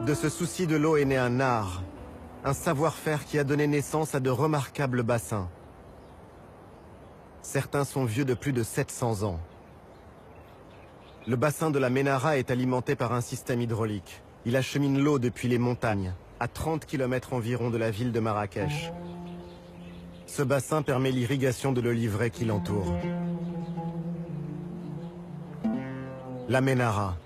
De ce souci de l'eau est né un art, un savoir-faire qui a donné naissance à de remarquables bassins. Certains sont vieux de plus de 700 ans. Le bassin de la Ménara est alimenté par un système hydraulique. Il achemine l'eau depuis les montagnes, à 30 km environ de la ville de Marrakech. Ce bassin permet l'irrigation de l'oliveraie qui l'entoure. La Ménara.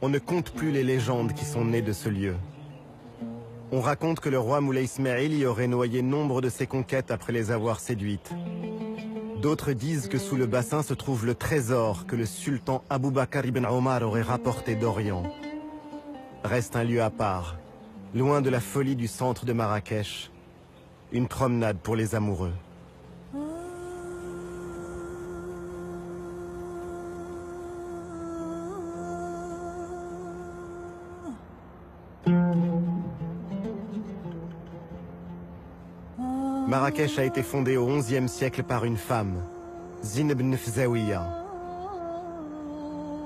On ne compte plus les légendes qui sont nées de ce lieu. On raconte que le roi Moulay Ismail y aurait noyé nombre de ses conquêtes après les avoir séduites. D'autres disent que sous le bassin se trouve le trésor que le sultan Abou Bakr ibn Omar aurait rapporté d'Orient. Reste un lieu à part, loin de la folie du centre de Marrakech. Une promenade pour les amoureux. Marrakech a été fondée au XIe siècle par une femme, Zine ibn Fzawiya,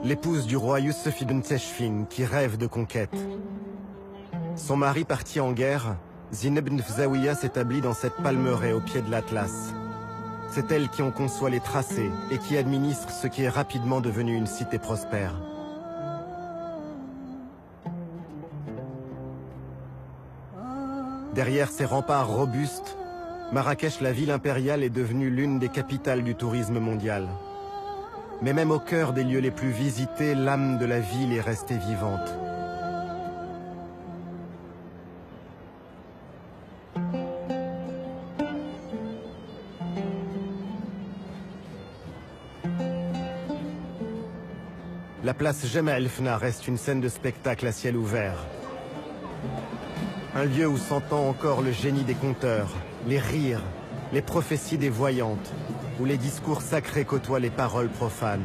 l'épouse du roi Youssef ibn Teshfin qui rêve de conquête. Son mari parti en guerre, Zine ibn Fzawiya s'établit dans cette palmeraie au pied de l'Atlas. C'est elle qui en conçoit les tracés et qui administre ce qui est rapidement devenu une cité prospère. Derrière ces remparts robustes, Marrakech, la ville impériale, est devenue l'une des capitales du tourisme mondial. Mais même au cœur des lieux les plus visités, l'âme de la ville est restée vivante. La place Jemaa el-Fna reste une scène de spectacle à ciel ouvert. Un lieu où s'entend encore le génie des conteurs, les rires, les prophéties des voyantes, où les discours sacrés côtoient les paroles profanes.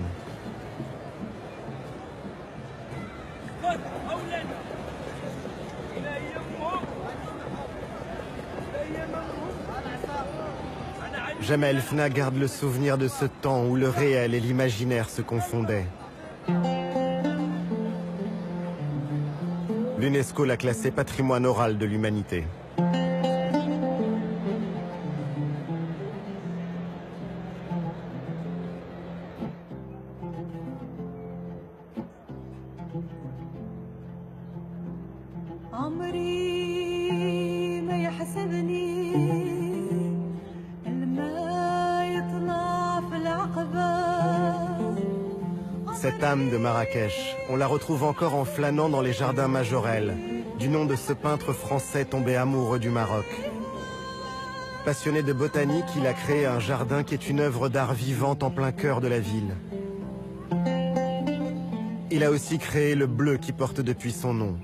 Jemaa el-Fna garde le souvenir de ce temps où le réel et l'imaginaire se confondaient. L'UNESCO l'a classé patrimoine oral de l'humanité. Cette âme de Marrakech, on la retrouve encore en flânant dans les jardins Majorelle, du nom de ce peintre français tombé amoureux du Maroc. Passionné de botanique, il a créé un jardin qui est une œuvre d'art vivante en plein cœur de la ville. Il a aussi créé le bleu qui porte depuis son nom.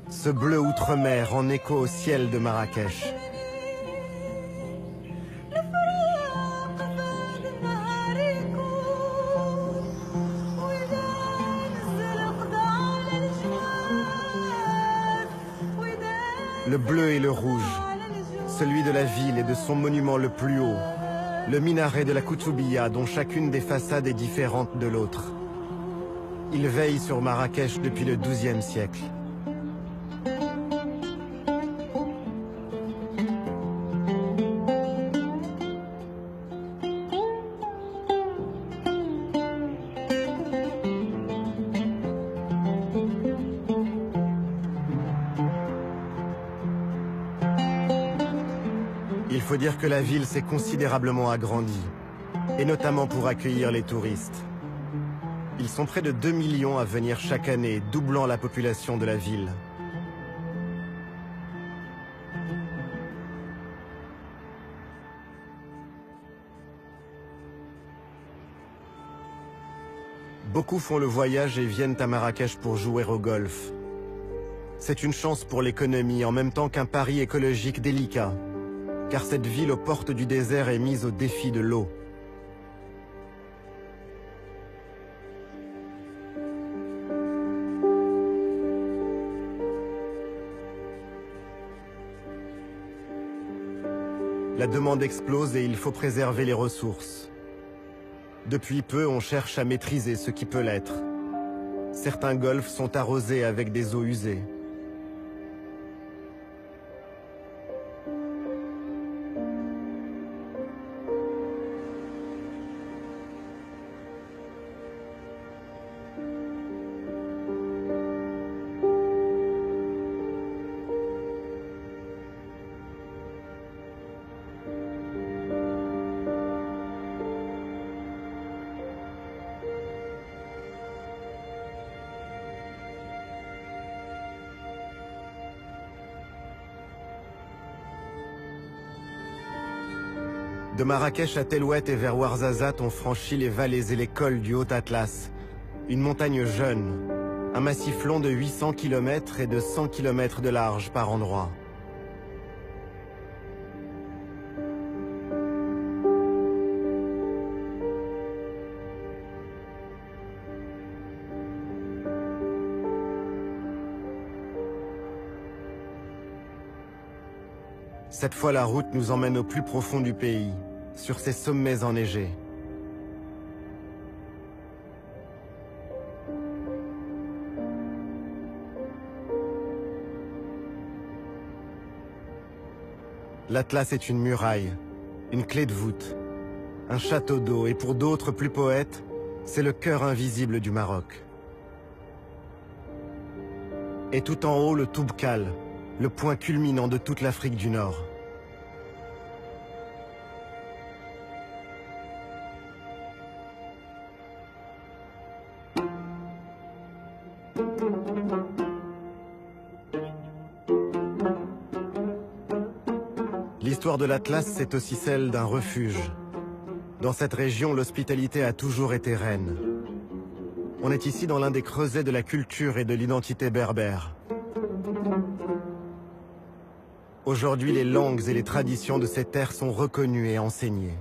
Ce bleu outre-mer en écho au ciel de Marrakech. Le bleu et le rouge, celui de la ville et de son monument le plus haut, le minaret de la Koutoubia dont chacune des façades est différente de l'autre. Il veille sur Marrakech depuis le XIIe siècle. Il faut dire que la ville s'est considérablement agrandie, et notamment pour accueillir les touristes. Ils sont près de 2 millions à venir chaque année, doublant la population de la ville. Beaucoup font le voyage et viennent à Marrakech pour jouer au golf. C'est une chance pour l'économie en même temps qu'un pari écologique délicat, car cette ville aux portes du désert est mise au défi de l'eau. La demande explose et il faut préserver les ressources. Depuis peu, on cherche à maîtriser ce qui peut l'être. Certains golfs sont arrosés avec des eaux usées. De Marrakech à Tellouet et vers Ouarzazate, on franchit les vallées et les cols du Haut Atlas. Une montagne jeune, un massif long de 800 km et de 100 km de large par endroits. Cette fois, la route nous emmène au plus profond du pays, sur ces sommets enneigés. L'Atlas est une muraille, une clé de voûte, un château d'eau, et pour d'autres plus poètes, c'est le cœur invisible du Maroc. Et tout en haut, le Toubkal, le point culminant de toute l'Afrique du Nord. L'histoire de l'Atlas, c'est aussi celle d'un refuge. Dans cette région, l'hospitalité a toujours été reine. On est ici dans l'un des creusets de la culture et de l'identité berbère. Aujourd'hui, les langues et les traditions de ces terres sont reconnues et enseignées.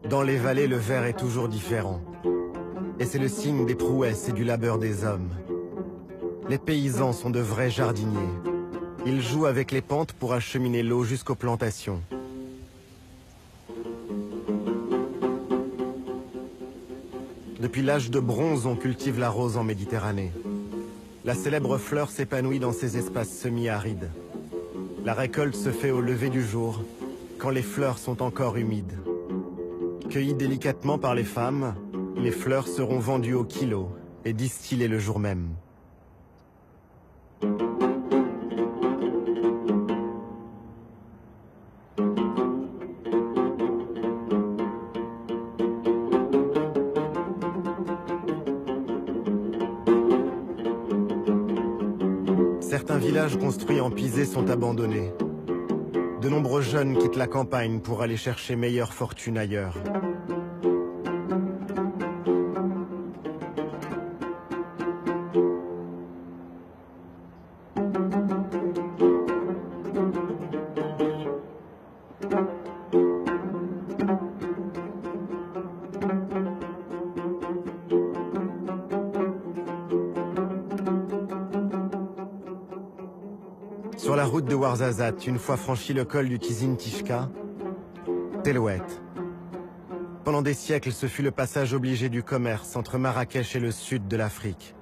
Dans les vallées, le verre est toujours différent. Et c'est le signe des prouesses et du labeur des hommes. Les paysans sont de vrais jardiniers. Ils jouent avec les pentes pour acheminer l'eau jusqu'aux plantations. Depuis l'âge de bronze, on cultive la rose en Méditerranée. La célèbre fleur s'épanouit dans ces espaces semi-arides. La récolte se fait au lever du jour, quand les fleurs sont encore humides. Cueillies délicatement par les femmes, les fleurs seront vendues au kilo et distillées le jour même. Certains villages construits en pisé sont abandonnés. De nombreux jeunes quittent la campagne pour aller chercher meilleure fortune ailleurs. Sur la route de Ouarzazate, une fois franchi le col du Tizine Tishka, Tellouet. Pendant des siècles, ce fut le passage obligé du commerce entre Marrakech et le sud de l'Afrique.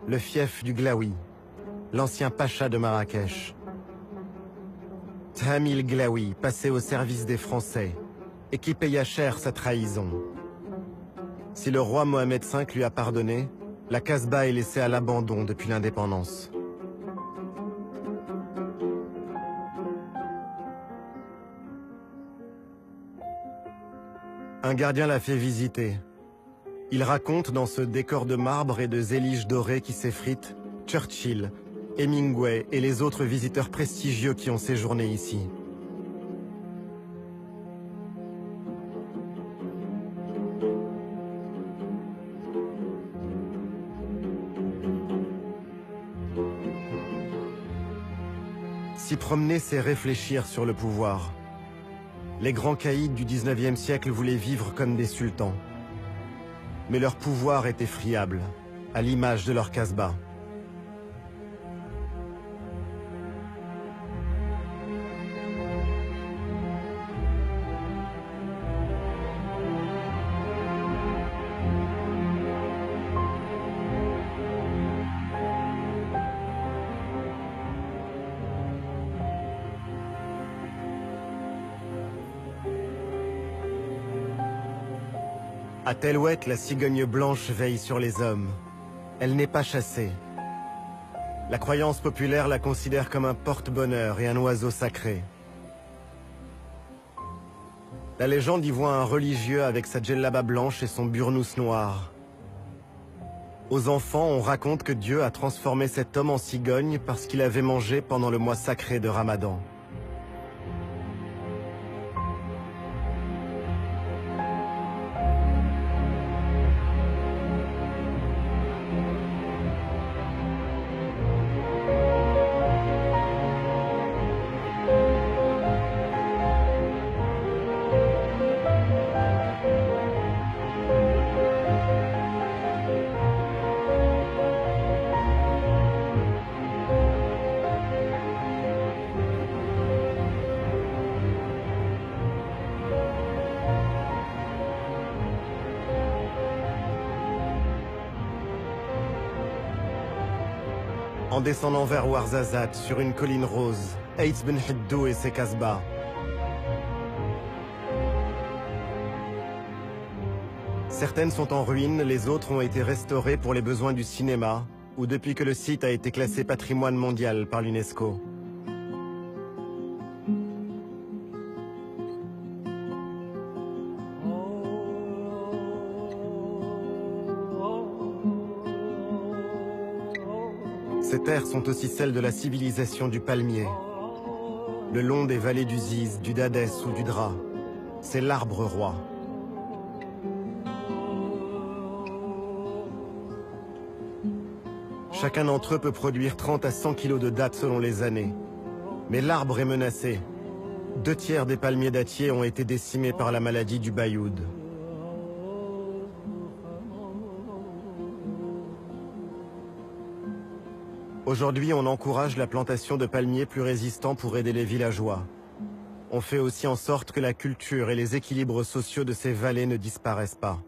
Le fief du Glaoui, l'ancien pacha de Marrakech. Thamil Glaoui, passé au service des Français, et qui paya cher sa trahison. Si le roi Mohamed V lui a pardonné, la Casbah est laissée à l'abandon depuis l'indépendance. Un gardien l'a fait visiter. Il raconte dans ce décor de marbre et de zélige dorés qui s'effritent, Churchill, Hemingway et les autres visiteurs prestigieux qui ont séjourné ici. S'y promener, c'est réfléchir sur le pouvoir. Les grands caïds du 19e siècle voulaient vivre comme des sultans. Mais leur pouvoir était friable, à l'image de leur Casbah. À Tellouet, la cigogne blanche veille sur les hommes. Elle n'est pas chassée. La croyance populaire la considère comme un porte-bonheur et un oiseau sacré. La légende y voit un religieux avec sa djellaba blanche et son burnous noir. Aux enfants, on raconte que Dieu a transformé cet homme en cigogne parce qu'il avait mangé pendant le mois sacré de Ramadan. En descendant vers Ouarzazate, sur une colline rose, Eitz Ben Hiddou et ses Kasbahs. Certaines sont en ruine, les autres ont été restaurées pour les besoins du cinéma, ou depuis que le site a été classé patrimoine mondial par l'UNESCO. Ces terres sont aussi celles de la civilisation du palmier. Le long des vallées du Ziz, du Dadès ou du Dra, c'est l'arbre roi. Chacun d'entre eux peut produire 30 à 100 kilos de dattes selon les années. Mais l'arbre est menacé. 2/3 des palmiers dattiers ont été décimés par la maladie du bayoud. Aujourd'hui, on encourage la plantation de palmiers plus résistants pour aider les villageois. On fait aussi en sorte que la culture et les équilibres sociaux de ces vallées ne disparaissent pas.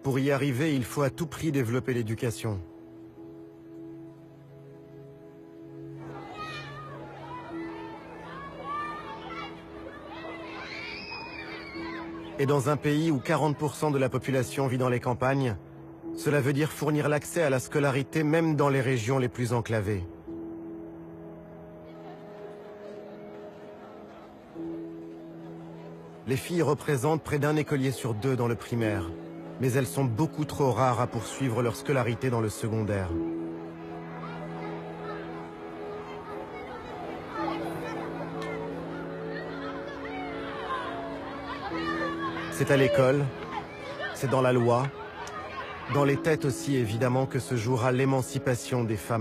Pour y arriver, il faut à tout prix développer l'éducation. Et dans un pays où 40% de la population vit dans les campagnes, cela veut dire fournir l'accès à la scolarité même dans les régions les plus enclavées. Les filles représentent près d'un écolier sur 2 dans le primaire, mais elles sont beaucoup trop rares à poursuivre leur scolarité dans le secondaire. C'est à l'école, c'est dans la loi, dans les têtes aussi évidemment que se jouera l'émancipation des femmes.